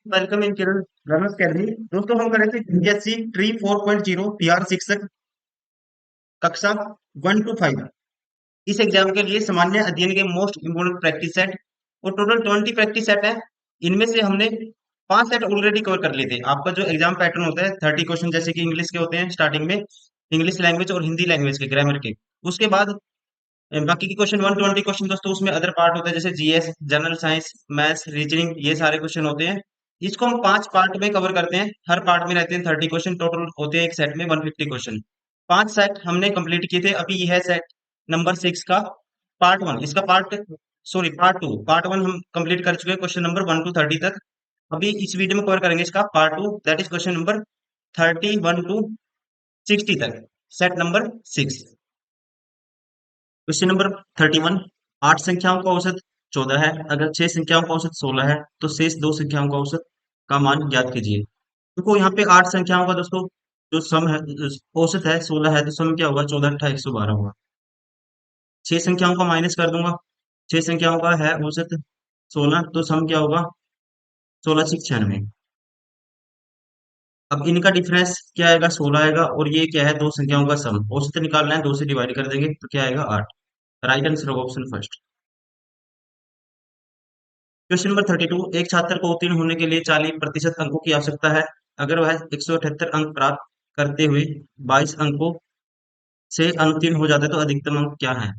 Welcome in Kiran runners academy. दोस्तों हम कर रहे थे यूपीएससी ट्री 4.0 पीआर शिक्षक कक्षा 1 to 5। इस एग्जाम के लिए सामान्य अध्ययन के मोस्ट इम्पोर्टेंट प्रैक्टिस सेट और टोटल 20 प्रैक्टिस सेट है। इनमें से हमने 5 सेट ऑलरेडी कवर कर लिए थे। आपका जो एग्जाम पैटर्न होता है 30 क्वेश्चन जैसे कि इंग्लिश के होते हैं स्टार्टिंग में, इंग्लिश लैंग्वेज और हिंदी लैंग्वेज के ग्रामर के। उसके बाद बाकी के क्वेश्चन 120 क्वेश्चन दोस्तों उसमें अदर पार्ट होता है जैसे GS, general science, maths, reasoning, ये सारे क्वेश्चन होते हैं। इसको हम 5 पार्ट में कवर करते हैं। हर पार्ट में रहते हैं 30 क्वेश्चन, टोटल होते हैं एक सेट में 150 क्वेश्चन। 5 सेट हमने कंप्लीट किए थे। अभी यह है सेट नंबर 6 का पार्ट 1। इसका पार्ट 2 हम कंप्लीट कर चुके हैं क्वेश्चन नंबर 1 to 30 तक। अभी इस वीडियो में कवर करेंगे इसका part 2, that is question number 31 to 60 तक, सेट नंबर 6। Question number 31। 8 संख्याओं का औसत 14 है। अगर 6 संख्याओं का औसत 16 है तो शेष 2 संख्याओं का औसत का मान ज्ञात कीजिए। देखो यहाँ पे 8 संख्याओं का दोस्तों जो सम है, औसत है 16 है, तो सम क्या होगा? 14 अट्ठा 112 होगा। 6 संख्याओं का माइनस कर दूंगा। 6 संख्याओं का है औसत 16, तो सम क्या होगा? 16 6 96। अब इनका डिफरेंस क्या आएगा? 16 आएगा। और ये क्या है? 2 संख्याओं का सम। औसत निकालना है, 2 से डिवाइड कर देंगे तो क्या आएगा? 8। राइट आंसर होगा ऑप्शन फर्स्ट। Question number 32। एक छात्र को उत्तीर्ण होने के लिए 40% अंकों की आवश्यकता है। अगर वह 178 अंक प्राप्त करते हुए 22 अंकों से अनुत्तीर्ण हो जाता है तो अधिकतम अंक क्या है?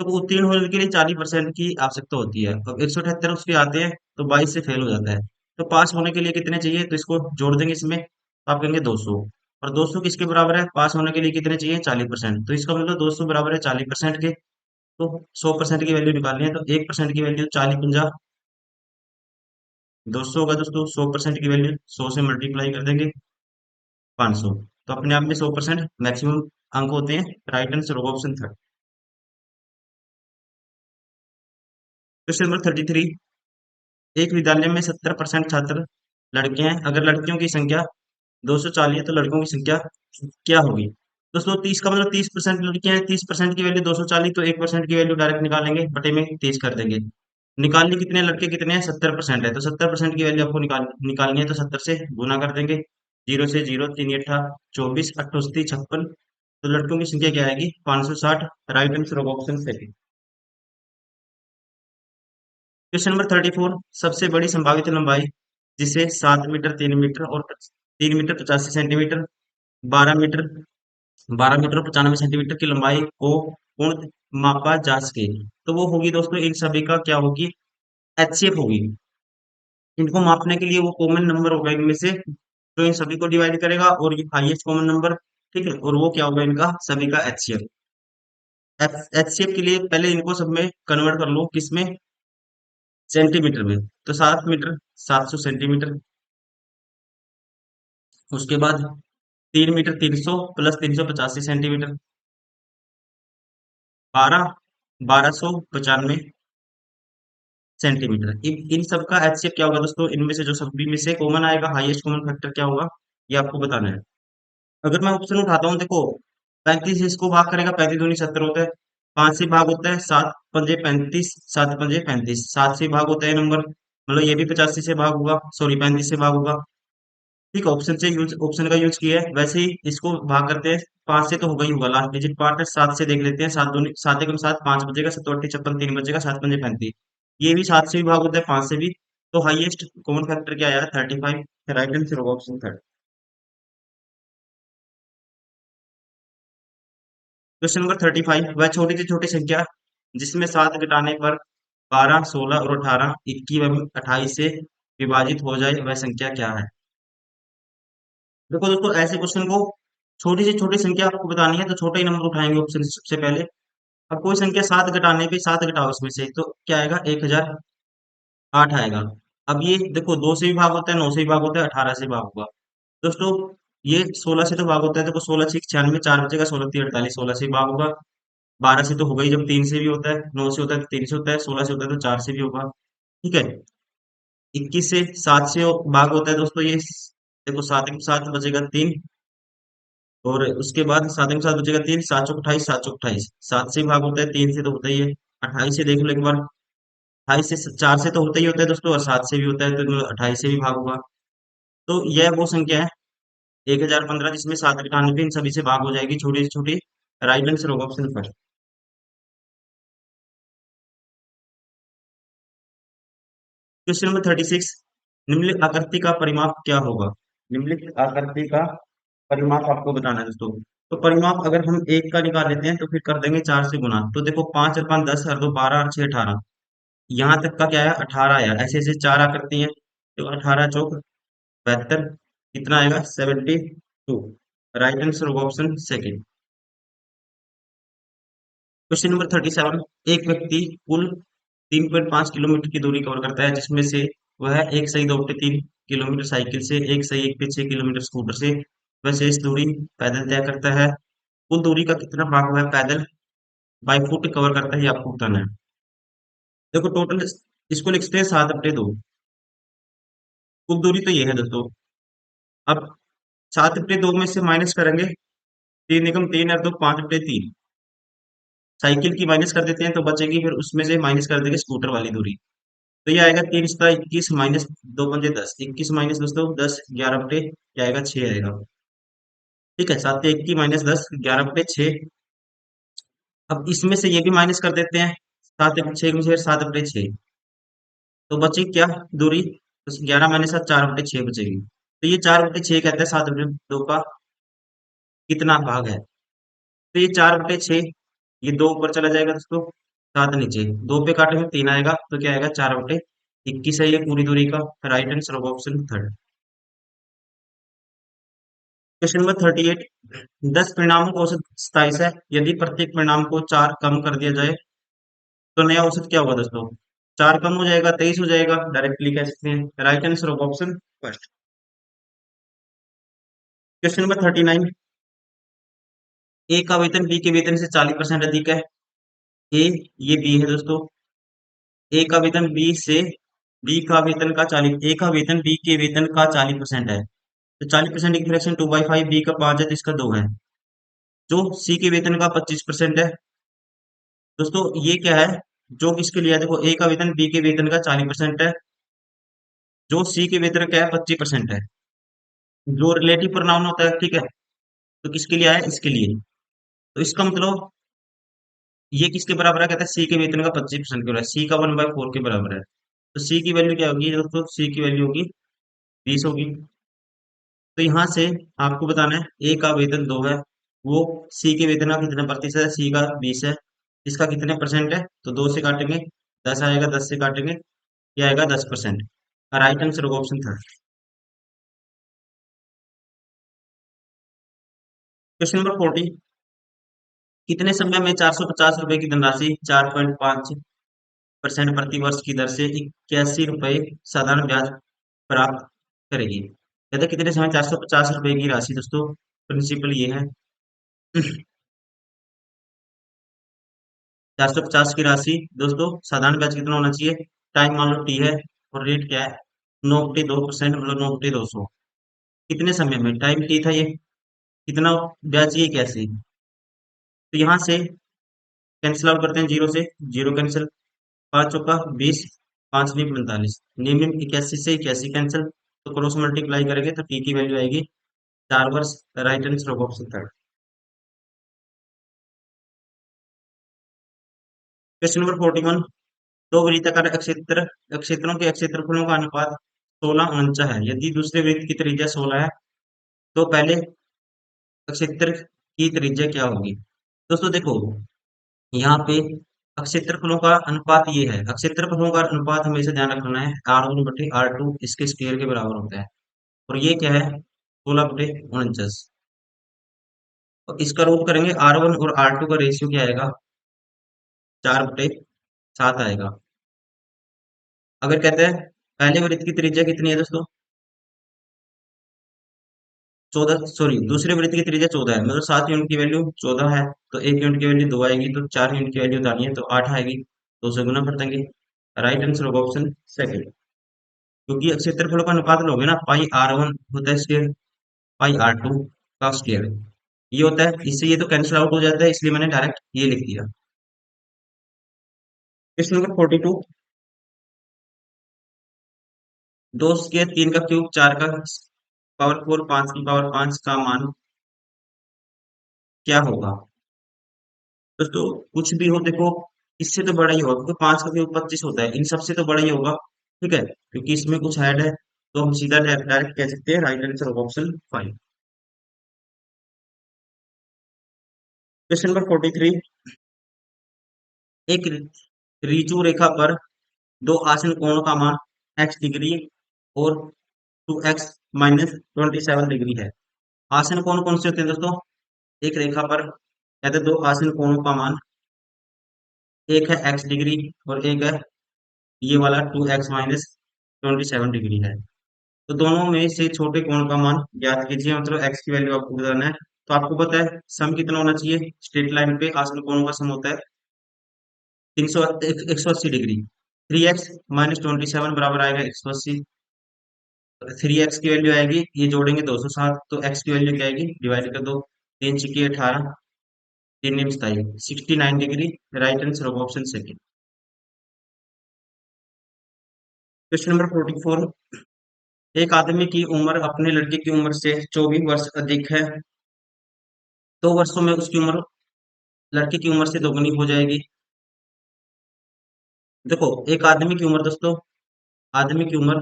तो उत्तीर्ण होने के लिए 40% की आवश्यकता होती है। अब 178 उसके आते हैं तो 22 से फेल हो जाता है। तो पास होने के लिए कितने चाहिए? तो इसको जोड़ देंगे इसमें, तो आप कहेंगे 200। और 200 किसके बराबर है? पास होने के लिए कितने चाहिए? 40%। तो इसका मतलब 200 बराबर है 40% के। तो 100% की वैल्यू निकालनी है, तो 1% की वैल्यू 40 पंजा 200 होगा दोस्तों। 100% की वैल्यू 100 से मल्टीप्लाई कर देंगे 500। तो अपने आप में 100% मैक्सिमम अंक होते हैं। राइट आंसर होगा ऑप्शन थर्ड। Question number 33। एक विद्यालय में 70% छात्र लड़के हैं। अगर लड़कियों की संख्या 240 है तो लड़कों की संख्या क्या होगी? दोस्तों 30 का मतलब 30% लड़कियां हैं। 30% की वैल्यू 240, तो 1% की वैल्यू डायरेक्ट निकालेंगे, बटे में 30 कर देंगे। निकालनी कितने लड़के कितने हैं? 70% है, तो 70% की वैल्यू आपको निकालनी है, तो 70 से गुना कर देंगे। 0 से 0, 3 अट्ठा 24, 88 56। तो लड़कों की संख्या क्या आएगी? 560। राइट आंसर होगा ऑप्शन सेकंड। Question number 34। सबसे बड़ी संभावित लंबाई जिसे 7 मीटर, 3 मीटर और 3 मीटर 85 सेंटीमीटर, 12 मीटर, 12 मीटर और 95 सेंटीमीटर की लंबाई को पूर्ण मापा जा सके, तो वो होगी दोस्तों इन सभी का क्या होगी? एचसीएफ होगी। इनको मापने के लिए वो कॉमन नंबर होगा इनमें से जो इन सभी को डिवाइड करेगा, और ये हाईएस्ट कॉमन नंबर, ठीक है, और वो क्या होगा? इनका सभी का एचसीएफ। एचसीएफ के लिए पहले इनको सब में कन्वर्ट कर लो, किसमें? सेंटीमीटर में। तो 7 मीटर 700 सेंटीमीटर। उसके बाद 3 मीटर 300 प्लस 385 सेंटीमीटर, 12 1295 सेंटीमीटर। इन सब का एचसीएफ क्या होगा दोस्तों? इनमें से जो सभी में से कॉमन आएगा, हाईएस्ट कॉमन फैक्टर क्या होगा, ये आपको बताना है। अगर मैं ऑप्शन उठाता हूँ, देखो 35 इसको भाग करेगा, 35 दूनी 70 होता है। 5 से भाग होता है 7 पंजे 35, 7 पंजे 35, 7 से भाग होता है नंबर, मतलब ये भी 85 से भाग होगा, सॉरी 35 से भाग होगा। ठीक है, ऑप्शन का यूज किया है। वैसे ही इसको भाग करते हैं 5 से, तो होगा ही होगा, लास्ट डिजिट पार्ट है। 7 से देख लेते हैं, 7 दूनी 7 एकम 7, 5 बचेगा, 7 अट्ठी 56, 3 बचेगा, 7 पंजे 35। ये भी 7 से भी भाग होता है, 5 से भी। तो हाईएस्ट कॉमन फैक्टर क्या आया? 35। राइट आंसर होगा ऑप्शन थर्ड। Question number 35। वह छोटी से छोटी संख्या जिसमें 7 घटाने पर 12 16 और 18 21 एवं 28 से विभाजित हो जाए वह संख्या क्या है? देखो दोस्तों ऐसे क्वेश्चन को छोटी से छोटी संख्या आपको बतानी है, तो छोटा ही नंबर उठाएंगे ऑप्शन से सबसे पहले। अब कोई संख्या 7 घटाने पे 7 घटाओ इसमें से, तो क्या आएगा? 1008 आएगा। अब ये देखो 2 से भी भाग होता है, 9 से भी भाग होता है, 18 से भाग होगा। दोस्तों ये 16 से तो भाग होता है, देखो 16 6 96, 4 बचेगा, 16 3 48, 16 से भी भाग होगा। 12 से तो होगा ही, जब 3 से भी होता है, 9 से होता है तो 3 से होता है, 16 से होता है तो 4 से भी होगा। ठीक है। 21 से 7 से भाग होता है दोस्तों ये, देखो 7 एक 7 बचेगा 3, और उसके बाद 7 एक 7 बचेगा 3, 7 चौक 28, 7 चौक 28, 7 से भाग होता है, 3 से तो होता ही है। 28 से देख लो एक बार, चार से तो होता ही होता है दोस्तों, और सात से भी होता है, तो 28 से भी भाग होगा। तो यह वो संख्या है 1015, जिसमें 798 इन सभी से भाग हो जाएगी, छोटी से छोटी। राइट आंसर होगा ऑप्शन फर्स्ट। क्वेश्चन नंबर 36, निम्नलिखित आकृति का परिमाप क्या होगा? निम्नलिखित आकृति का परिमाप आपको बताना है दोस्तों। तो परिमाप अगर हम एक का निकाल लेते हैं तो फिर कर देंगे 4 से गुना। तो देखो 5 और 5 10 और 2 12 और 6 18, यहाँ तक का क्या है 18 आया। ऐसे ऐसे चार आकृति हैं, तो 18 चौक 72, कितना आएगा 72। राइट आंसर होगा ऑप्शन सेकेंड। क्वेश्चन नंबर 37, एक व्यक्ति कुल 3.5 किलोमीटर की दूरी कवर करता है, जिसमें से वह एक सही 2.3 किलोमीटर साइकिल से, एक सही 1 पे 6 किलोमीटर स्कूटर से, वह शेष दूरी पैदल तय करता है। कुल दूरी का कितना भाग वह पैदल बाई फुट कवर करता है, ये आपको बताना है। देखो टोटल इसको लिखते हैं 7/2। कुल दूरी तो ये है दोस्तों। अब 7/2 में से माइनस करेंगे, 3 एकम 3 और 2 5/3। साइकिल की माइनस कर देते हैं तो बचेगी, फिर उसमें से माइनस कर देंगे स्कूटर वाली दूरी। तो ये आएगा 3 × 21 माइनस 2 × 5 = 10, 21 माइनस दोस्तों 10, 11/, क्या आएगा 6 आएगा। ठीक है, 7 × 1 = -10, 11/6। अब इसमें से ये भी माइनस कर देते हैं, 7 × 6 = 7/6। तो बची क्या दूरी? तो 11 माइनस 7 4/6 बचेगी। तो ये 4/6 कहते हैं 7/2 का कितना भाग है? तो ये 4/6, ये 2 ऊपर चला जाएगा दोस्तों, 7 नीचे, 2 पे काटेंगे 3 आएगा, तो क्या आएगा 4/21 है ये पूरी दूरी का। राइट आंसर होगा ऑप्शन थर्ड। क्वेश्चन नंबर 38, 10 परिणामों का औसत 27 है, यदि प्रत्येक परिणाम को 4 कम कर दिया जाए तो नया औसत क्या होगा दोस्तों? 4 कम हो जाएगा 23 हो जाएगा, डायरेक्टली कह सकते हैं। राइट आंसर होगा ऑप्शन फर्स्ट। क्वेश्चन नंबर 39, ए का वेतन बी के वेतन से 40% अधिक है। ए, ये बी है दोस्तों। ए का वेतन बी से, बी का वेतन का 40, ए का वेतन बी के वेतन का 40% है। तो 40% की फ्रैक्शन 2/5, बी का 5 है तो इसका 2 है। जो सी के वेतन का 25% है दोस्तों, ये क्या है? जो किसके लिए है? देखो ए का वेतन बी के वेतन का 40% है, जो सी के वेतन का है 25% है। जो रिलेटिव प्रोनाउन होता है, ठीक है, तो किसके लिए आया? इसके लिए। तो इसका मतलब ये किसके बराबर है? कहता है सी के वेतन का 25% के बराबर है, सी का 1/4 के बराबर है। तो सी की वैल्यू क्या होगी दोस्तों? सी की वैल्यू होगी 20 होगी। तो यहाँ से आपको बताना है ए का वेतन 2 है, वो सी के वेतन का कितना प्रतिशत है? सी का 20 है। इसका कितने परसेंट है? तो 2 से काटेंगे 10 आएगा, 10 से काटेंगे ये आएगा 10%। राइट आंसर होगा ऑप्शन थर्ड। क्वेश्चन नंबर 40, कितने समय में 450 रुपए की धनराशि 4.5% प्रति वर्ष की दर से 81 रुपए साधारण ब्याज प्राप्त करेगी? कहते हैं कितने समय 450 रुपए की राशि दोस्तों, प्रिंसिपल ये है। 450 की राशि दोस्तों, साधारण ब्याज कितना होना चाहिए? टाइम मान लो टी है, और रेट क्या है? 9/2%, मतलब 9/200। कितने समय में? टाइम टी था ये, कितना ब्याज ये कैसे? तो यहाँ से कैंसिल आउट करते हैं, जीरो से जीरो कैंसिल, 5 × 5 = 20, 5×2 = 45, निम्न 81 से 81 कैंसिल, तो क्रॉस मल्टीप्लाई करेंगे तो टी की वैल्यू आएगी 4 वर्ष। राइट आंसर होगा ऑप्शन थर्ड। क्वेश्चन नंबर 41, दो वृत्ताकार क्षेत्रों के क्षेत्रफलों का अनुपात 16:49 है, यदि दूसरे वृत्त की त्रिज्या 16 है तो पहले क्षेत्र की त्रिज्या क्या होगी? दोस्तों देखो, यहाँ पे क्षेत्रफलों का अनुपात ये है, क्षेत्रफलों का अनुपात हमेशा ध्यान रखना है, R1/R2 इसके स्क्वायर के बराबर होता है। और ये क्या है? 16/49। तो इसका रूट करेंगे, R1 और R2 का रेशियो क्या आएगा? 4/7 आएगा। अगर कहते हैं पहले वृत्त की त्रिज्या कितनी है दोस्तों? 14, सॉरी, दूसरे वृत्त की त्रिज्या 14 है, मतलब 7 यूनिट की वैल्यू 14 है, तो 1 यूनिट की वैल्यू 2 आएगी, तो 4 यूनिट की वैल्यू उतारनी है तो 8 आएगी, 2 से गुना कर देंगे। राइट आंसर होगा ऑप्शन सेकंड। क्योंकि क्षेत्रफलों का अनुपात लोगे ना, π/R1 होता है स्क्वायर, π/R2 का स्क्वायर ये होता है, इससे ये तो कैंसिल आउट हो जाता है, इसलिए मैंने डायरेक्ट ये लिख दिया। क्वेश्चन नंबर 42, दो स्क्वायर 3 का क्यूब 4 का पावर 4 5 की पावर 5 का मान क्या होगा? दोस्तों कुछ भी हो देखो, इससे तो बड़ा ही होगा क्योंकि 5 का क्यूब 25 होता है, इन सबसे तो बड़ा ही होगा। ठीक है, क्योंकि इसमें कुछ ऐड है, तो हम सीधा डायरेक्ट कह सकते हैं right answer of option 5। Question number 43। एक ऋजु रेखा पर दो आसन कोणों का मान x डिग्री और 2x माइनस 27 डिग्री है। आसन कोण कौन से होते हैं दोस्तों? एक रेखा पर कहते हैं दो आसन कोणों का मान, एक है x डिग्री और एक है ये वाला 2x माइनस 27 डिग्री है। तो दोनों में से छोटे कोण का मान ज्ञात कीजिए, मतलब x की वैल्यू आपको बताना है। तो आपको पता है सम कितना होना चाहिए, स्ट्रेट लाइन पे आसन कोणों का सम होता है 180 डिग्री। 3x माइनस 27 बराबर आएगा 180। 3x की वैल्यू आएगी, ये जोड़ेंगे 207, तो x की वैल्यू क्या आएगी, डिवाइड कर दो, 3 छक्के 18, 3 69 degree. Right answer of option second. Question number 44। एक आदमी की उम्र अपने लड़के की उम्र से 24 वर्ष अधिक है। 2 वर्षों में उसकी उम्र लड़के की उम्र से दोगुनी हो जाएगी। देखो एक आदमी की उम्र दोस्तों, आदमी की उम्र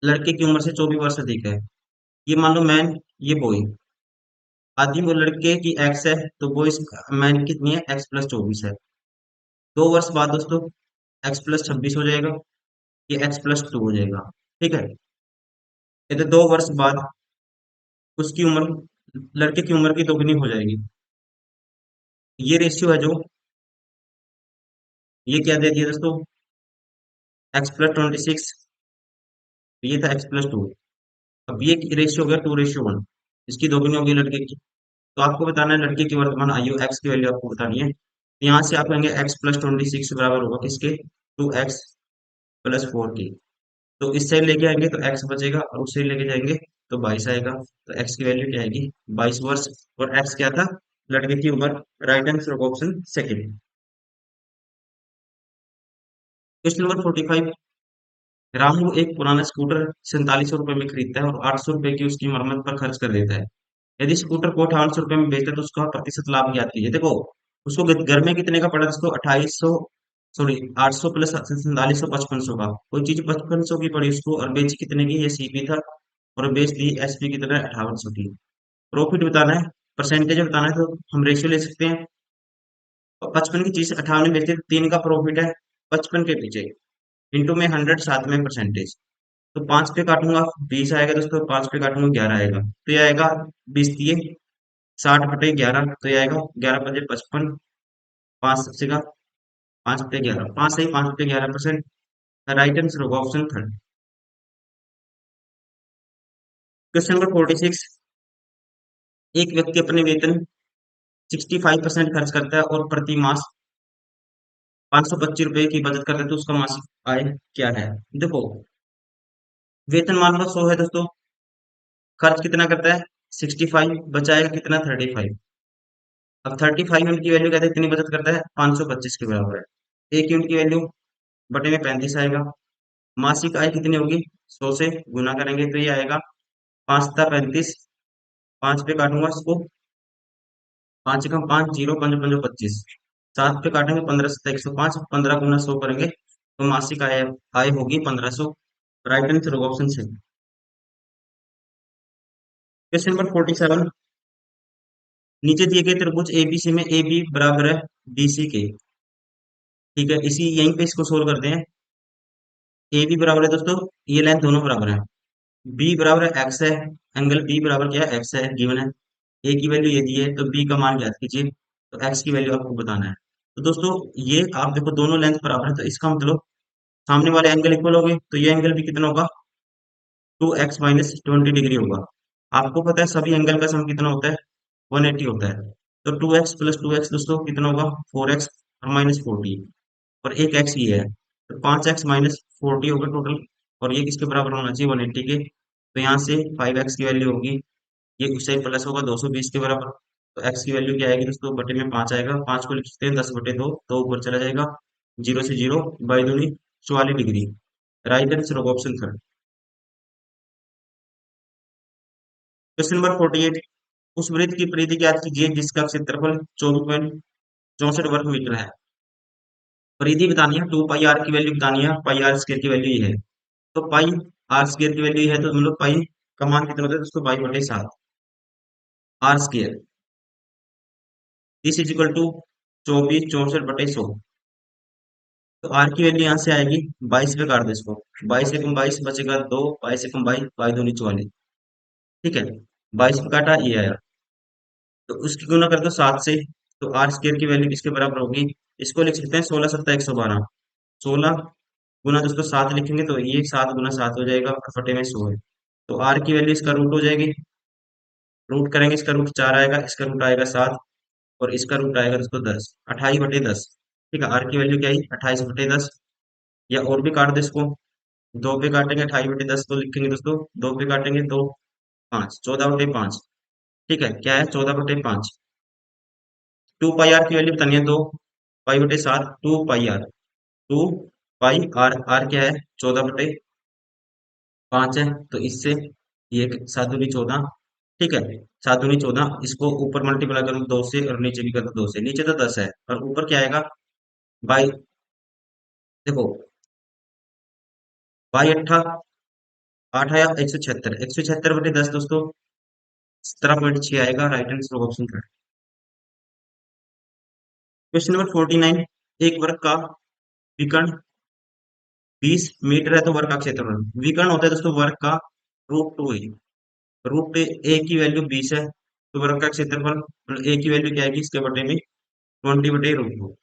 लड़के की उम्र से 24 वर्ष अधिक है। ये मान लो मैन, ये बॉय। आदमी और लड़के की एक्स है, तो बॉय मैन कितनी है, एक्स प्लस 24 है। 2 वर्ष बाद दोस्तों एक्स प्लस 26 हो जाएगा, ये एक्स प्लस 2 हो जाएगा। ठीक है, ये तो 2 वर्ष बाद उसकी उम्र लड़के की उम्र की दोगुनी हो जाएगी। ये रेशियो है जो, ये क्या दे दिया दोस्तों, एक्स प्लस 26, ये था एक्स प्लस 2। अब ये रेशियो हो गया 2:1, इसकी दोगुनी होगी लड़के की। तो आपको बताना है लड़के की वर्तमान आयु, एक्स की वैल्यू आपको बतानी है। तो यहाँ से आप कहेंगे एक्स प्लस 26 बराबर होगा किसके, 2x प्लस 4 की। तो इस साइड लेके आएंगे तो एक्स बचेगा और उस साइड लेके जाएंगे तो 22 आएगा। तो एक्स की वैल्यू क्या आएगी, 22 वर्ष। और एक्स क्या था, लड़के की उम्र। Right answer of option second. Question number 45। Ramu एक पुराना स्कूटर 4700 रुपये में खरीदता है और 800 रुपये की उसकी मरम्मत पर खर्च कर देता है। यदि स्कूटर को 5800 रुपये में बेचता है तो उसका प्रतिशत लाभ ज्ञात कीजिए। देखो उसको घर में कितने का पड़ा दोस्तों, 2800, सॉरी 800 प्लस 4700, 5500 का। कोई चीज 5500 की पड़ी उसको और बेची कितने की, ये सीपी था, और बेच दी एसपी की तरह 5800 की। प्रॉफिट बताना है, परसेंटेज बताना है, तो हम रेशियो ले सकते हैं। और 55 की चीज 58 में बेचते हैं तो 3 का प्रॉफिट है 55 के पीछे, इंटू में 100, साथ में परसेंटेज। तो 5 पे काटूंगा 20 आएगा दोस्तों, 5 पे काटूंगा 11 आएगा, तो ये आएगा 20×3 60/11, तो ये आएगा 11×5 = 55। 5 सबसे का 5/11, 5 सही, 5/11%। राइट आंसर होगा ऑप्शन थर्ड। Question number 46। एक व्यक्ति अपने वेतन 65% खर्च करता है और प्रति मास 525 रुपए की बचत करता है, तो उसका मासिक आय क्या है? देखो वेतन मान लो 100 है दोस्तों, खर्च कितना करता है 65, बचाएगा कितना 35। अब 35 यूनिट की वैल्यू कहते हैं कितनी बचत करता है, 525 के बराबर है। 1 यूनिट की वैल्यू बटे में 35 आएगा। मासिक आय कितनी होगी, 100 से गुना करेंगे तो ये आएगा 5×35। 5 पे काटूंगा इसको, 5×5 0, 5×5 = 25। 7 पे काटेंगे 15×7 = 105, 15 × 100 करेंगे तो मासिक आय आय होगी 1500। राइट आंसर होगा ऑप्शन से। Question number 47। नीचे दिए गए त्रिभुज एबीसी में ए बी बराबर है बीसी के। ठीक है, इसी यहीं पे इसको सोल्व करते हैं। ए बी बराबर है दोस्तों, ये लाइन दोनों बराबर है। बी बराबर है एक्स है, एंगल बी बराबर क्या है, एक्स है, गिवन है। ए की वैल्यू ये दी है तो बी का मान ज्ञात कीजिए, तो एक्स की वैल्यू आपको बताना है। तो दोस्तों ये आप देखो दोनों लेंथ बराबर है, तो इसका मतलब सामने वाले एंगल इक्वल हो गए, तो ये एंगल भी कितना होगा, 2x - 20 डिग्री होगा। आपको पता है सभी एंगल का सम कितना होता है, 180 होता है। तो 2x + 2x दोस्तों कितना होगा, 4x और -40, और एक एक्स ये है, तो 5x - 40 होगा टोटल। और ये किसके बराबर होना चाहिए, 180 के। तो यहाँ से 5x की वैल्यू होगी, ये उससे प्लस होगा 220 के बराबर। तो x की वैल्यू क्या आएगी दोस्तों, बटे में 5 आएगा, 5 को लिख सकते हैं 10/2, तो ऊपर चला जाएगा, 0 से 0, बाई दूनी 44 डिग्री। राइट आंसर होगा ऑप्शन थर्ड। क्वेश्चन नंबर 48, उस वृत्त की परिधि ज्ञात कीजिए जिसका क्षेत्रफल 24.64 वर्ग मीटर है। परिधि बतानी है, 2 पाई आर की वैल्यू बतानी है, पाई आर स्क्वायर की वैल्यू ये है। तो पाई आर स्क्वायर की वैल्यू ये है, तो हम लोग पाई का मान कितना होता है दोस्तों, पाई बटे 7 r square. This is equal to 24/64 तो आर की वैल्यू यहाँ से आएगी 22 पे काट दो इसको, 22 एकम 22 बचेगा 2, 22 एकम 22, बाई दूनी 44। ठीक है, 22 पे काटा ये आया, तो उसकी गुना कर दो 7 से, तो आर स्क्वायर की वैल्यू किसके बराबर होगी, इसको लिख सकते हैं 16 × 7 = 112। 16 गुना दोस्तों 7 लिखेंगे तो ये 7 × 7 हो जाएगा और फटे में 100 है। तो आर की वैल्यू इसका रूट हो जाएगी, रूट करेंगे, इसका रूट 4 आएगा, इसका रूट आएगा 7 और इसका रूट आएगा दोस्तों 10, 28/10। ठीक है, आर की वैल्यू क्या आई, 28/10। या और भी काट दो इसको, 2 पे काटेंगे 28/10 तो लिखेंगे दोस्तों, 2 पे काटेंगे तो 5, 14/5। ठीक है, क्या है 14/5। 2 पाई आर की वैल्यू बतानी है, 2 पाई/7, 2 पाई आर, 2 पाई आर, आर क्या है 14/5 है, तो इससे ये 7 दूनी 14। ठीक है, 7 दूनी 14, इसको ऊपर मल्टीप्लाई करो 2 से और नीचे भी करो 2 से, नीचे तो 10 है और ऊपर क्या आएगा बाई, देखो बाई 8 आया 176, 176/10 दोस्तों 17.6 आएगा, राइट आंसर ऑप्शन का। क्वेश्चन नंबर 49, एक वर्ग का विकर्ण 20 मीटर है तो वर्ग का क्षेत्रफल, विकर्ण होता है दोस्तों वर्ग का √2 है, रूट ए की वैल्यू 20 है, तो वर्ग का क्षेत्रफल ए की वैल्यू क्या आएगी इसके बटे में 20/√2।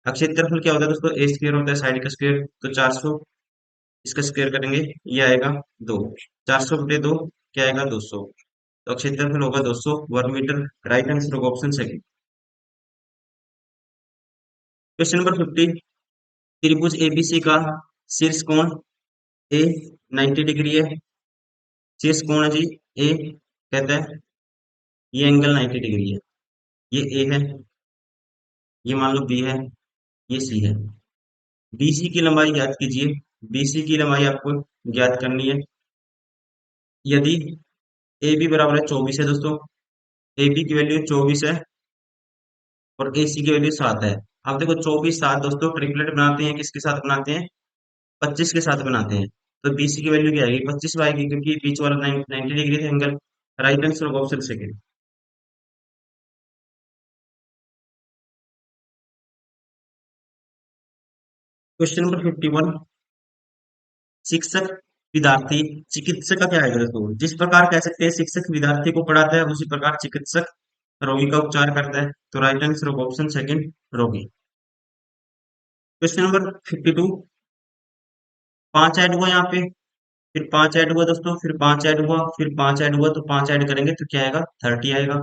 अब क्षेत्रफल क्या होता है दोस्तों, ए स्क्वायर होता है साइड का स्क्वायर, तो 400, इसका स्क्वायर करेंगे ये आएगा 2, 400/2 क्या आएगा 200, तो क्षेत्रफल होगा 200 वर्ग मीटर, राइट आंसर होगा ऑप्शन सेकंड। क्वेश्चन नंबर 50, त्रिभुज एबीसी का शीर्ष कोण ए 90 डिग्री है, शीर्ष कोण है जी ए, कहता है ये एंगल 90 डिग्री है, ये ए है, ये मान लो बी है, ये सी है। बीसी की लंबाई ज्ञात कीजिए, बीसी की लंबाई आपको ज्ञात करनी है। यदि ए बी बराबर है 24 है दोस्तों, ए बी की वैल्यू 24 है और ए सी की वैल्यू 7 है। अब देखो 24 7 दोस्तों ट्रिपलेट बनाते हैं, किसके साथ बनाते हैं, 25 के साथ बनाते हैं, तो बीसी की वैल्यू क्या आएगी 25 आएगी, क्योंकि बीच वाला 90 डिग्री है एंगल, राइट आंसर होगा ऑप्शन सेकंड। क्वेश्चन नंबर 51, शिक्षक विद्यार्थी चिकित्सक का क्या है दोस्तों, जिस प्रकार कह सकते हैं शिक्षक विद्यार्थी को पढ़ाता है उसी प्रकार चिकित्सक रोगी का उपचार करता है, तो राइट आंसर होगा ऑप्शन सेकंड रोगी। क्वेश्चन नंबर 52, 5 ऐड हुआ यहाँ पे, फिर 5 ऐड हुआ दोस्तों, फिर 5 ऐड हुआ, फिर 5 ऐड हुआ, तो 5 ऐड करेंगे तो क्या आएगा 30 आएगा,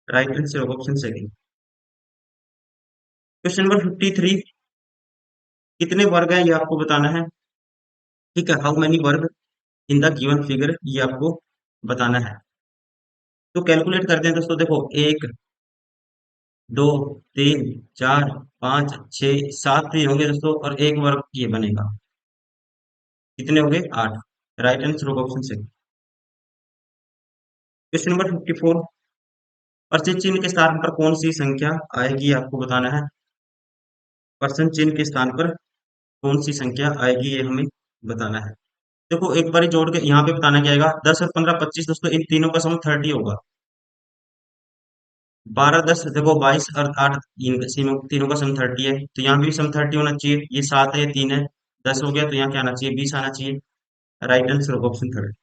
राइट आंसर होगा ऑप्शन सेकंड। क्वेश्चन नंबर 53, कितने वर्ग है ये आपको बताना है। ठीक है, हाउ मेनी वर्ग इन द गिवन फिगर, ये आपको बताना है। तो कैलकुलेट करते हैं दोस्तों, देखो 1 2 3 4 5 6 7 भी होंगे दोस्तों और एक वर्ग ये बनेगा, कितने हो गए 8, राइट आंसर होगा ऑप्शन से। क्वेश्चन नंबर 54, परसेंट चिन्ह के स्थान पर कौन सी संख्या आएगी ये आपको बताना है। परसेंट चिन्ह के स्थान पर कौन सी संख्या आएगी ये हमें बताना है। देखो एक बार जोड़ के यहाँ पे बताना क्या आएगा, 10 और 15 25 दोस्तों इन तीनों का सम 30 होगा। 12 10 देखो 22 और 8 इन तीनों तीनों का सम 30 है, तो यहाँ भी सम 30 होना चाहिए, ये 7 है ये 3 है, 10 हो गया, तो यहाँ क्या आना चाहिए 20 आना चाहिए, राइट आंसर होगा option third.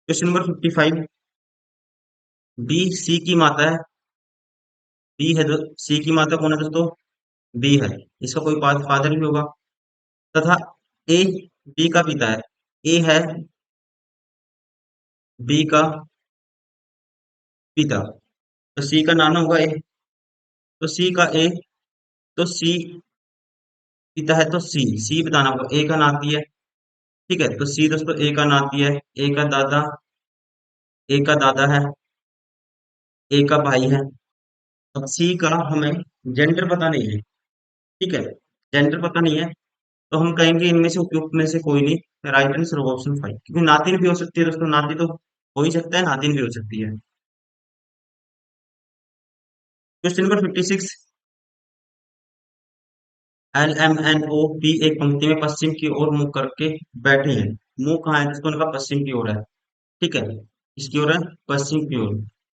Question number 55, B C की माता है, बी है सी की माता कौन है दोस्तों, बी है, इसका कोई फादर भी होगा, तथा ए बी का पिता है, ए है बी का पिता, तो सी का नाना होगा ए, तो सी का ए, तो सी पिता है तो सी, सी बताना होगा, ए का नाती है। ठीक है, तो सी दोस्तों ए का नाती है, ए का दादा, ए का दादा है, ए का भाई है। अब सी का हमें जेंडर पता नहीं है, ठीक है, जेंडर पता नहीं है, तो हम कहेंगे इनमें से उपयुक्त में से कोई नहीं, राइट आंसर होगा ऑप्शन 5, क्योंकि नातिन भी हो सकती है दोस्तों, नाती तो हो ही सकता है, नादिन भी हो सकती है। Question number 56। L M N O P एक पंक्ति में पश्चिम की ओर मुंह करके बैठे हैं। मुंह कहाँ है दोस्तों उनका? पश्चिम की ओर है। ठीक है, इसकी ओर है, पश्चिम की ओर।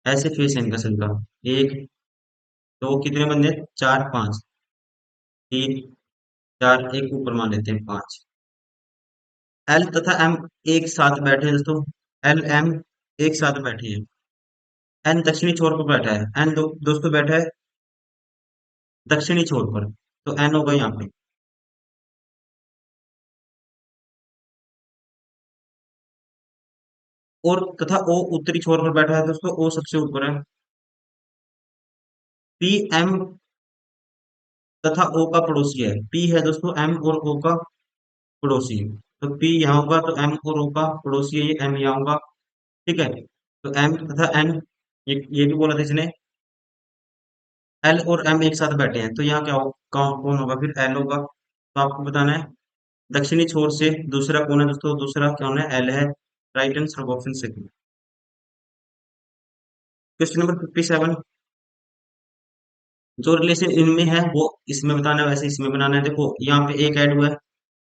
ऐसे फेस है इनका सबका। एक, दो, कितने बंदे? चार, पांच। तीन, चार, एक ऊपर मान लेते हैं, पांच। एल तथा एम एक साथ बैठे हैं दोस्तों। एल एम एक साथ बैठे हैं। एन दक्षिणी छोर पर बैठा है। एन दोस्तों बैठा है दक्षिणी छोर पर, तो एन होगा यहाँ पे। और तथा ओ उत्तरी छोर पर बैठा है दोस्तों, ओ सबसे ऊपर है। पी एम तथा ओ का पड़ोसी है। पी है दोस्तों एम और ओ का पड़ोसी। तो पी यहाँ होगा, तो एम और ओ का पड़ोसी है, ये एम यहाँ होगा। ठीक है, तो एम तथा एन, ये भी बोला था इसने। एल और एम एक साथ बैठे हैं, तो यहाँ क्या होगा? कौन होगा फिर? एल होगा। तो आपको बताना है दक्षिणी छोर से दूसरा कौन है दोस्तों? दूसरा कौन है? एल है। Right answer option second. Question number 57। जो रिलेशन इनमें है वो इसमें बताना है, वैसे इसमें बनाना है। देखो यहाँ पे एक ऐड हुआ है,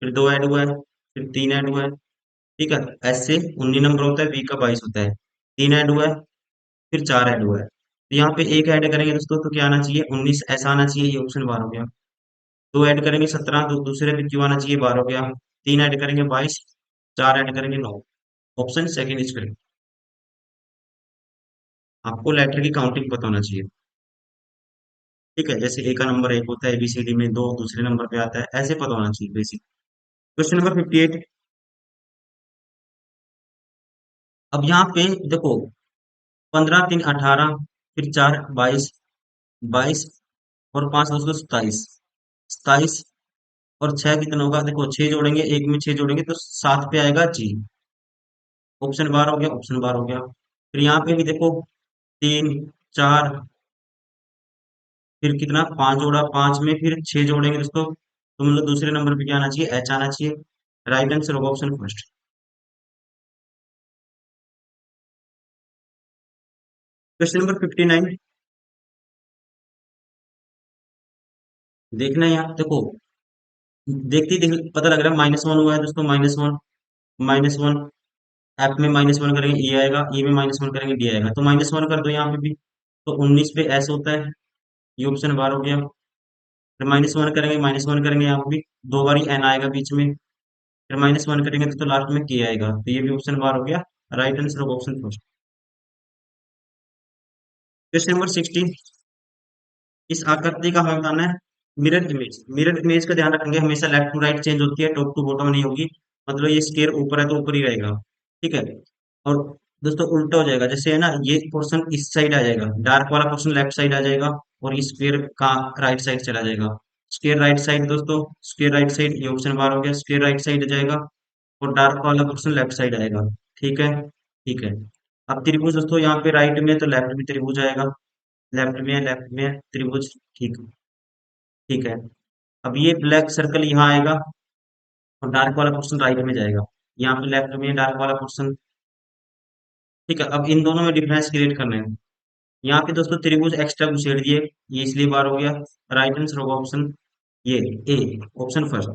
फिर दो ऐड हुआ है, फिर तीन ऐड हुआ है। ठीक है, ऐसे 19 नंबर होता है, बी का 22 होता है। तीन ऐड हुआ है, फिर चार ऐड हुआ है, तो यहाँ पे एक ऐड करेंगे दोस्तों तो क्या आना चाहिए? 19 ऐसा आना चाहिए, ये ऑप्शन बार हो गया। दो ऐड करेंगे 17, तो दूसरे पे क्यों आना चाहिए? बार हो गया। तीन ऐड करेंगे 22, चार ऐड करेंगे 9। Option second is correct. आपको लेटर की काउंटिंग पता होना चाहिए। ठीक है, जैसे ए का नंबर एक होता है, एबीसीडी में दो दूसरे नंबर पे आता है, ऐसे पता होना चाहिए बेसिक। Question number 58। अब यहाँ पे देखो, 15 3 18, फिर चार 22, 22 और पांच दोस्तों 27। 27 और छह कितना होगा? देखो छह जोड़ेंगे, एक में छह जोड़ेंगे तो सात पे आएगा जी। ऑप्शन बार हो गया, ऑप्शन बार हो गया। फिर यहाँ पे भी देखो, तीन, चार, फिर कितना? पांच जोड़ा, पांच में फिर छह जोड़ेंगे दोस्तों, तो मतलब दूसरे नंबर पे क्या आना चाहिए? एच आना चाहिए। राइट आंसर होगा ऑप्शन फर्स्ट। Question number 59। देखना है यहाँ, देखो देखते ही देख पता लग रहा है, -1 हुआ है दोस्तों, -1, -1। एफ में -1 करेंगे ए आएगा, ई में -1 करेंगे डी आएगा, तो -1 कर दो यहाँ पे भी। तो 19 पे एस होता है, ये ऑप्शन बार हो गया। फिर -1 करेंगे यहाँ पे भी, दो बारी एन आएगा बीच में। फिर -1 करेंगे तो लास्ट में के आएगा, तो ये भी ऑप्शन बार हो गया। Right answer of option first. Question number 60। इस आकृति का हमें बताना है मिरर इमेज। मिरर इमेज का ध्यान रखेंगे, हमेशा लेफ्ट टू राइट चेंज होती है, टॉप टू बॉटम नहीं होगी। मतलब ये स्केयर ऊपर है तो ऊपर ही रहेगा। ठीक है, और दोस्तों उल्टा हो जाएगा, जैसे है ना, ये पोर्शन इस साइड आ जाएगा, डार्क वाला पोर्शन लेफ्ट साइड आ जाएगा, और स्क्वायर का राइट साइड चला जाएगा। स्क्वायर राइट साइड दोस्तों, स्क्वायर राइट साइड, ये ऑप्शन बार हो गया, स्क्वायर राइट साइड आ जाएगा, और डार्क वाला पोर्शन लेफ्ट साइड आएगा। ठीक है, ठीक है। अब त्रिभुज दोस्तों, यहाँ पे राइट में है तो लेफ्ट में त्रिभुज आएगा, लेफ्ट में है, लेफ्ट में है त्रिभुज। ठीक, ठीक है। अब ये ब्लैक सर्कल यहाँ आएगा, और डार्क वाला पोर्शन राइट में जाएगा। यहाँ पे लेफ्ट में डार्क वाला पोर्शन। ठीक है, अब इन दोनों में डिफरेंस क्रिएट करना है। यहाँ पे दोस्तों त्रिभुज एक्स्ट्रा घुसेड़ दिए, ये इसलिए बार हो गया। राइट आंसर होगा ऑप्शन ये ए, ऑप्शन फर्स्ट।